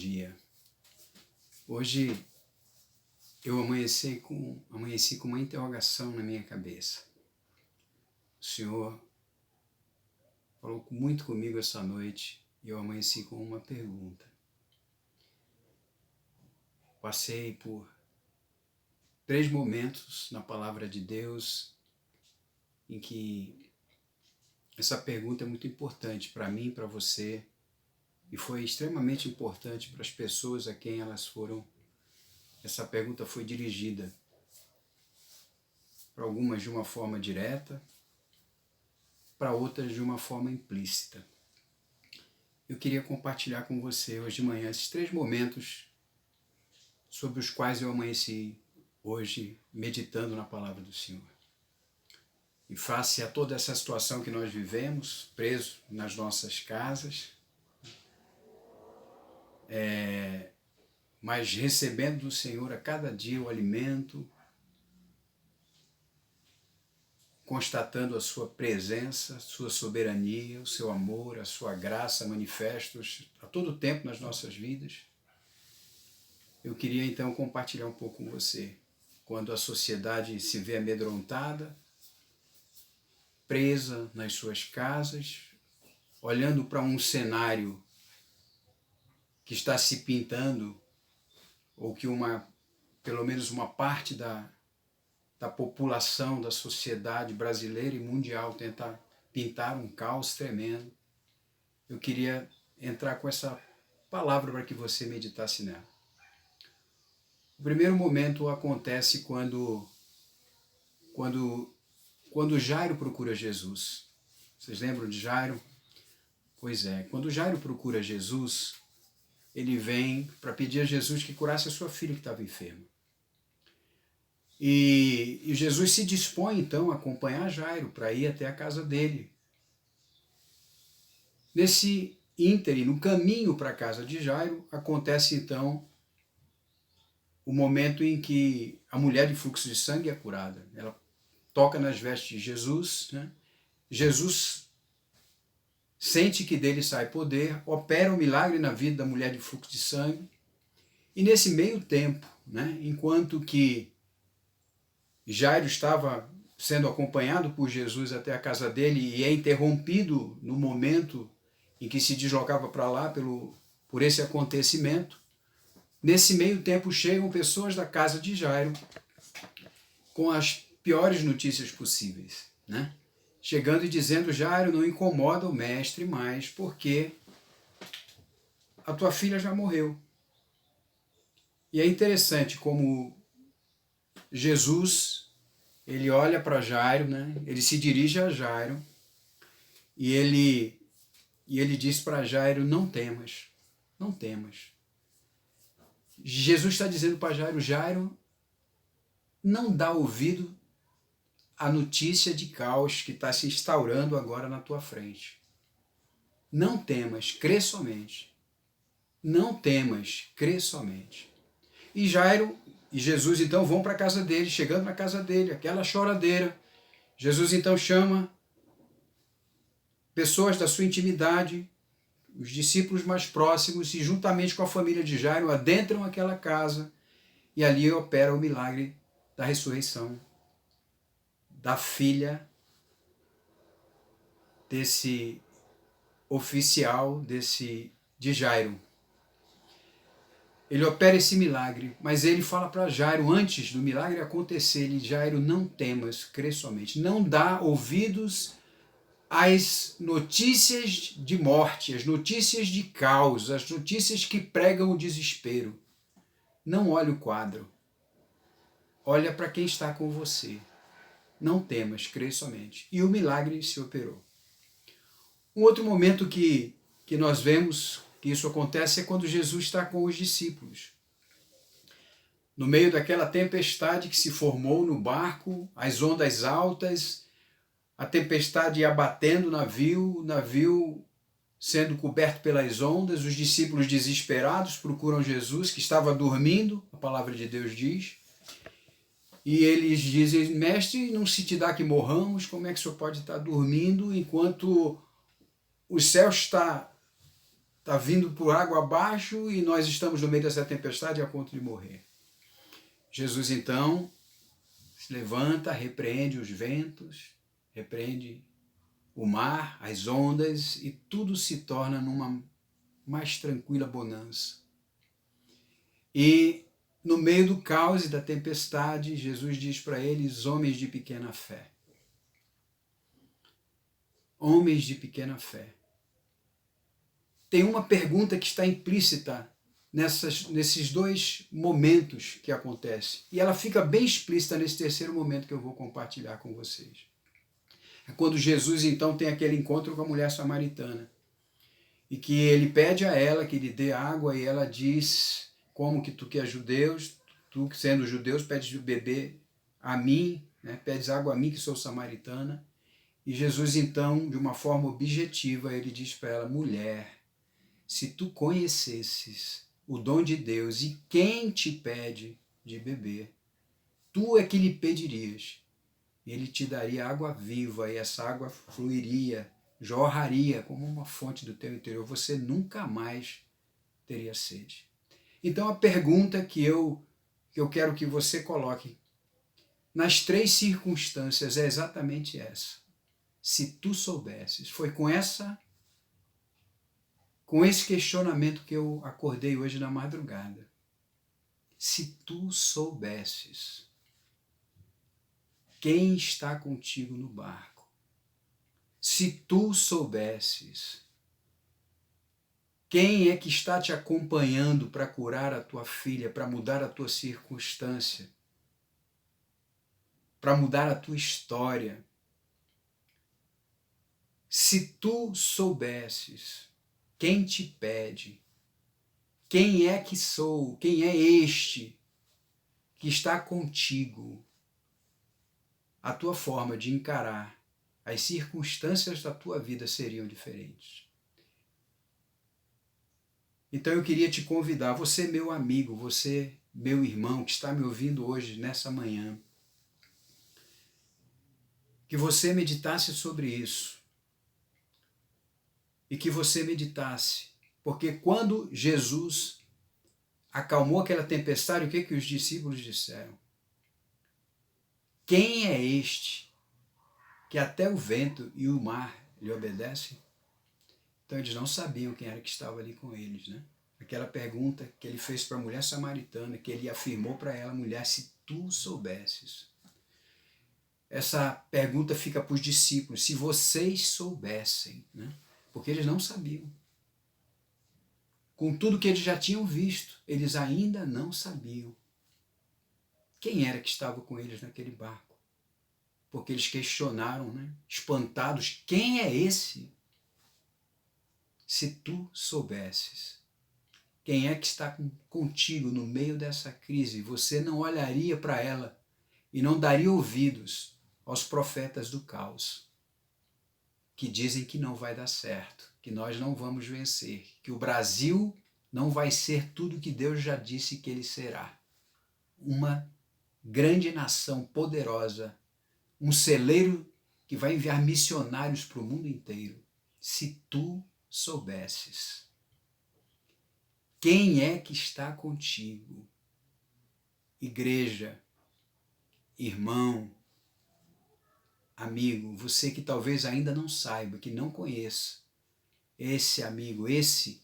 dia. Hoje eu amanheci com uma interrogação na minha cabeça. O Senhor falou muito comigo essa noite e eu amanheci com uma pergunta. Passei por 3 momentos na palavra de Deus em que essa pergunta é muito importante para mim, para você, e foi extremamente importante para as pessoas a quem essa pergunta foi dirigida. Para algumas de uma forma direta, para outras de uma forma implícita. Eu queria compartilhar com você hoje de manhã esses 3 momentos sobre os quais eu amanheci hoje meditando na palavra do Senhor. E face a toda essa situação que nós vivemos, presos nas nossas casas, mas recebendo do Senhor a cada dia o alimento, constatando a sua presença, a sua soberania, o seu amor, a sua graça manifestos a todo tempo nas nossas vidas. Eu queria então compartilhar um pouco com você. Quando a sociedade se vê amedrontada, presa nas suas casas, olhando para um cenário que está se pintando, ou que pelo menos uma parte da população, da sociedade brasileira e mundial tenta pintar um caos tremendo. Eu queria entrar com essa palavra para que você meditasse nela. O primeiro momento acontece quando Jairo procura Jesus. Vocês lembram de Jairo? Pois é, quando Jairo procura Jesus, ele vem para pedir a Jesus que curasse a sua filha que estava enferma. E Jesus se dispõe então a acompanhar Jairo para ir até a casa dele. Nesse ínterim, no caminho para a casa de Jairo, acontece então o momento em que a mulher de fluxo de sangue é curada. Ela toca nas vestes de Jesus, né? Jesus sente que dele sai poder, opera um milagre na vida da mulher de fluxo de sangue, e nesse meio tempo, né, enquanto que Jairo estava sendo acompanhado por Jesus até a casa dele e é interrompido no momento em que se deslocava para lá por esse acontecimento, nesse meio tempo chegam pessoas da casa de Jairo com as piores notícias possíveis, né? Chegando e dizendo: Jairo, não incomoda o mestre mais, porque a tua filha já morreu. E é interessante como Jesus, ele olha para Jairo, né? Ele se dirige a Jairo e ele diz para Jairo: não temas, não temas. Jesus está dizendo para Jairo: Jairo, não dá ouvido à notícia de caos que está se instaurando agora na tua frente. Não temas, crê somente. Não temas, crê somente. E Jairo e Jesus então vão para a casa dele, chegando na casa dele, aquela choradeira. Jesus então chama pessoas da sua intimidade, os discípulos mais próximos, e juntamente com a família de Jairo adentram aquela casa e ali opera o milagre da ressurreição da filha desse oficial, de Jairo. Ele opera esse milagre, mas ele fala para Jairo, antes do milagre acontecer, Jairo, não temas, crê somente. Não dá ouvidos às notícias de morte, às notícias de caos, às notícias que pregam o desespero. Não olhe o quadro. Olha para quem está com você. Não temas, crê somente. E o milagre se operou. Um outro momento que nós vemos que isso acontece é quando Jesus está com os discípulos. No meio daquela tempestade que se formou no barco, as ondas altas, a tempestade abatendo o navio sendo coberto pelas ondas, os discípulos desesperados procuram Jesus, que estava dormindo, a palavra de Deus diz, e eles dizem: mestre, não se te dá que morramos, como é que o senhor pode estar dormindo enquanto o céu está está vindo por água abaixo e nós estamos no meio dessa tempestade a ponto de morrer. Jesus então se levanta, repreende os ventos, repreende o mar, as ondas, e tudo se torna numa mais tranquila bonança. E no meio do caos e da tempestade, Jesus diz para eles: homens de pequena fé. Homens de pequena fé. Tem uma pergunta que está implícita nesses dois momentos que acontecem. E ela fica bem explícita nesse terceiro momento que eu vou compartilhar com vocês. É quando Jesus então tem aquele encontro com a mulher samaritana. E que ele pede a ela que lhe dê água, e ela diz: como que tu que és judeus, tu que sendo judeus pedes de beber a mim, né? Pedes água a mim que sou samaritana. E Jesus então, de uma forma objetiva, ele diz para ela: mulher, se tu conhecesses o dom de Deus e quem te pede de beber, tu é que lhe pedirias, e ele te daria água viva, e essa água fluiria, jorraria como uma fonte do teu interior, você nunca mais teria sede. Então a pergunta que eu quero que você coloque nas três circunstâncias é exatamente essa. Se tu soubesses, foi com esse questionamento que eu acordei hoje na madrugada. Se tu soubesses quem está contigo no barco, se tu soubesses quem é que está te acompanhando para curar a tua filha, para mudar a tua circunstância, para mudar a tua história, se tu soubesses quem te pede, quem é que sou, quem é este que está contigo, a tua forma de encarar as circunstâncias da tua vida seriam diferentes. Então eu queria te convidar, você meu amigo, você meu irmão que está me ouvindo hoje, nessa manhã, que você meditasse sobre isso e que você meditasse, porque quando Jesus acalmou aquela tempestade, o que os discípulos disseram? Quem é este que até o vento e o mar lhe obedecem? Então eles não sabiam quem era que estava ali com eles, né? Aquela pergunta que ele fez para a mulher samaritana, que ele afirmou para ela: mulher, se tu soubesses. Essa pergunta fica para os discípulos: se vocês soubessem, né? Porque eles não sabiam. Com tudo que eles já tinham visto, eles ainda não sabiam quem era que estava com eles naquele barco. Porque eles questionaram, né? Espantados: quem é esse? Se tu soubesses quem é que está contigo no meio dessa crise, você não olharia para ela e não daria ouvidos aos profetas do caos, que dizem que não vai dar certo, que nós não vamos vencer, que o Brasil não vai ser tudo que Deus já disse que ele será. Uma grande nação poderosa, um celeiro que vai enviar missionários para o mundo inteiro. Se tu soubesses quem é que está contigo, igreja, irmão, amigo, você que talvez ainda não saiba, que não conheça, esse amigo, esse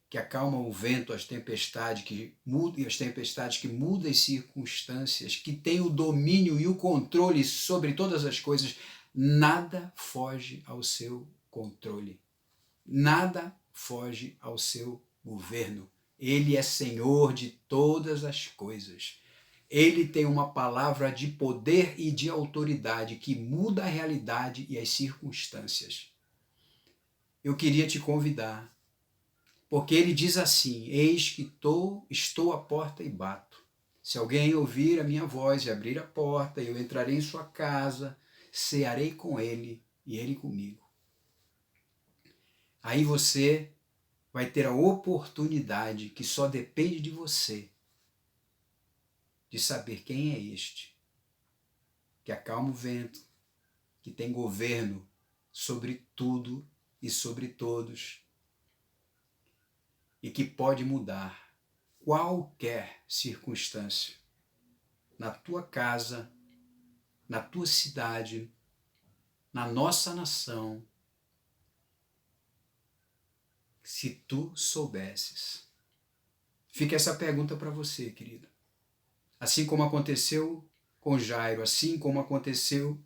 que acalma o vento, as tempestades, que muda as circunstâncias, que tem o domínio e o controle sobre todas as coisas, nada foge ao seu controle. Nada foge ao seu governo. Ele é Senhor de todas as coisas. Ele tem uma palavra de poder e de autoridade que muda a realidade e as circunstâncias. Eu queria te convidar, porque ele diz assim: eis que estou à porta e bato. Se alguém ouvir a minha voz e abrir a porta, eu entrarei em sua casa, cearei com ele e ele comigo. Aí você vai ter a oportunidade, que só depende de você, de saber quem é este, que acalma o vento, que tem governo sobre tudo e sobre todos, e que pode mudar qualquer circunstância na tua casa, na tua cidade, na nossa nação, se tu soubesses. Fica essa pergunta para você, querida. Assim como aconteceu com Jairo, assim como aconteceu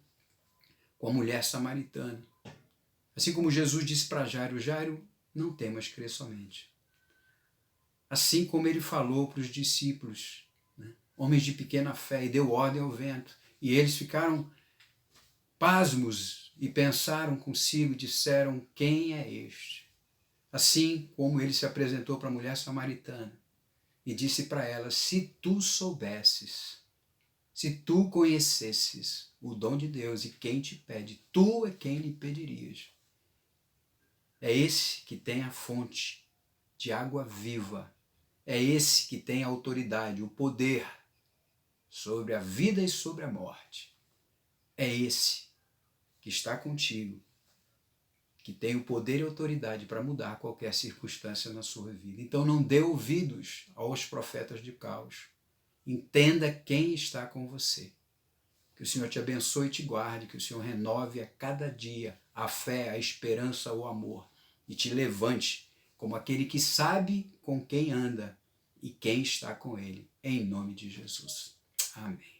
com a mulher samaritana, assim como Jesus disse para Jairo, Jairo, não temas, crer somente. Assim como ele falou para os discípulos, né, homens de pequena fé, e deu ordem ao vento, e eles ficaram pasmos e pensaram consigo, disseram, quem é este? Assim como ele se apresentou para a mulher samaritana e disse para ela, se tu soubesses, se tu conhecesses o dom de Deus e quem te pede, tu é quem lhe pedirias. É esse que tem a fonte de água viva. É esse que tem a autoridade, o poder sobre a vida e sobre a morte. É esse que está contigo, que tem o poder e autoridade para mudar qualquer circunstância na sua vida. Então não dê ouvidos aos profetas de caos. Entenda quem está com você. Que o Senhor te abençoe e te guarde, que o Senhor renove a cada dia a fé, a esperança, o amor e te levante como aquele que sabe com quem anda e quem está com ele, em nome de Jesus. Amém.